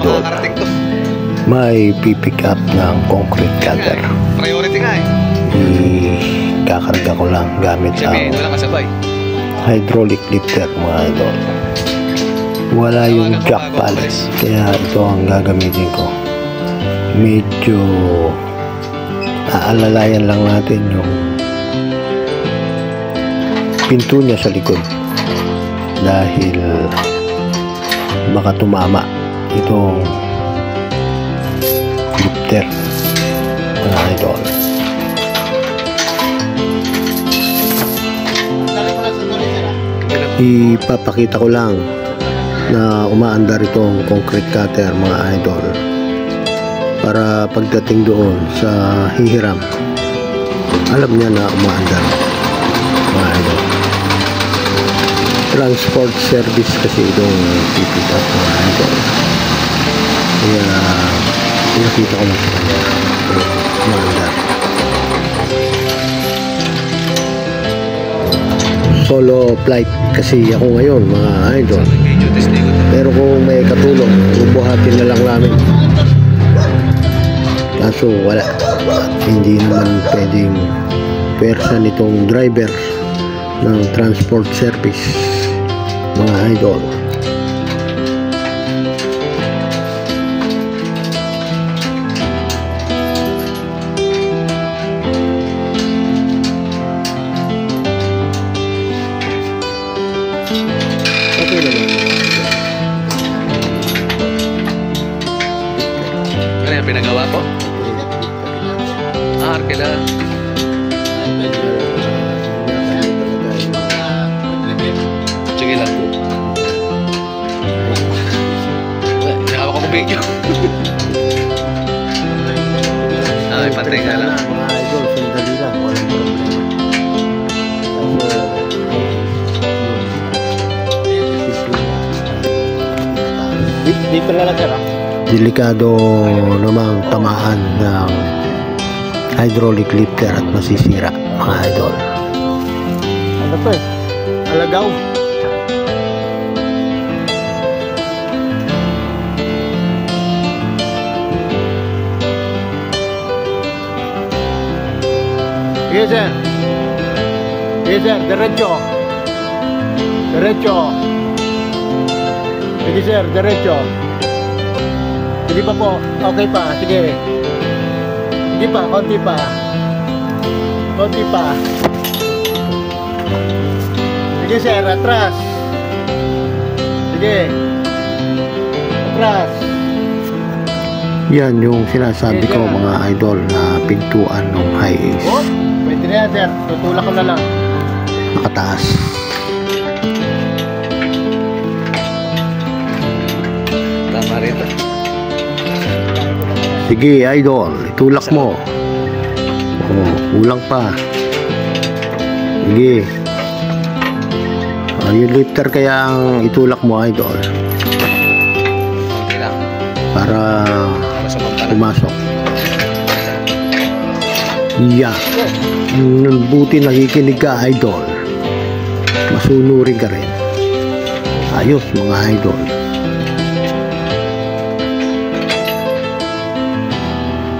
idol, may pipick up ng concrete cutter. Priority nga eh. Kakarga ko lang gamit ang hydraulic lifter mga idol. Wala yung jack pallet, kaya ito ang gagamitin ko. Medyo aalalayan lang natin yung pinto niya sa likod dahil baka tumama itong lifter mga idol. Ipapakita ko lang na umaandar itong concrete cutter mga idol para pagdating doon sa hihiram alam niya na umaandar mga idol. Transport service kasi itong pipick up mga idol, kaya pinakita ko lang sa kanya umaandar. Solo flight kasi ako ngayon mga idol, pero kung may katulong bubuhatin na lang namin, kaso wala at hindi naman pwedeng pwersa nitong driver ng transport service mga idol. Okay naman. Ano yung pinagawa ko? Arkela. Sige lang. Nakawa ko video. Ay, patay ka lang. Mga idol, sandali lang. Walang problema. Dito na lang sir. Delikado namang tamaan ng hydraulic lifter at masisira mga idol. Ano to eh? Alagaw. Sige sir. Sige sir, derecho. Derecho. Sige sir, derecho. Sige pa po. Okay pa, sige. Sige pa, konti pa. Konti pa. Sige sir, atras. Sige. Atras. Yan yung sinasabi ko mga idol na pintuan ng high ace. Oh, pwede na yan sir. Tutulak ko na lang. Nakataas. Tama rito. Sige idol, itulak mo. Oh, kulang pa. Sige. Yung lifter kaya ang itulak mo idol para pumasok. Yeah. Buti nakikinig ka idol, masunurin ka rin. Ayos mga idol.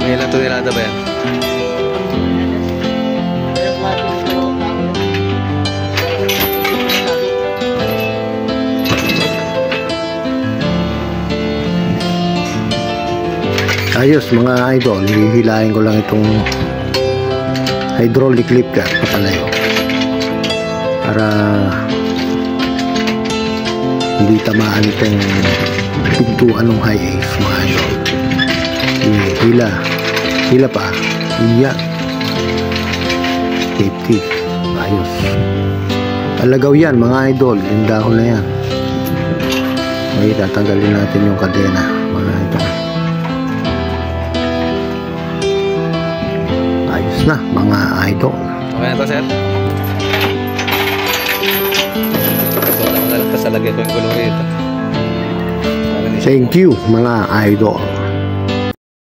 Ngayon lang ito nilada ba yan? Ayos mga idol, hihilahin ko lang itong hydraulic lifter papalayo para hindi tamaan itong pintuan ng high ace mga idol. Hila pa. Iya. Safety. Ayos. Alagaw yan mga idol, yung dahon na yan. Okay, tatanggalin natin yung kadena mga idol. Ayos na mga idol. Okay na ito sir? So lang na lang kasalagay ko yung gulong rito. Thank you mga idol.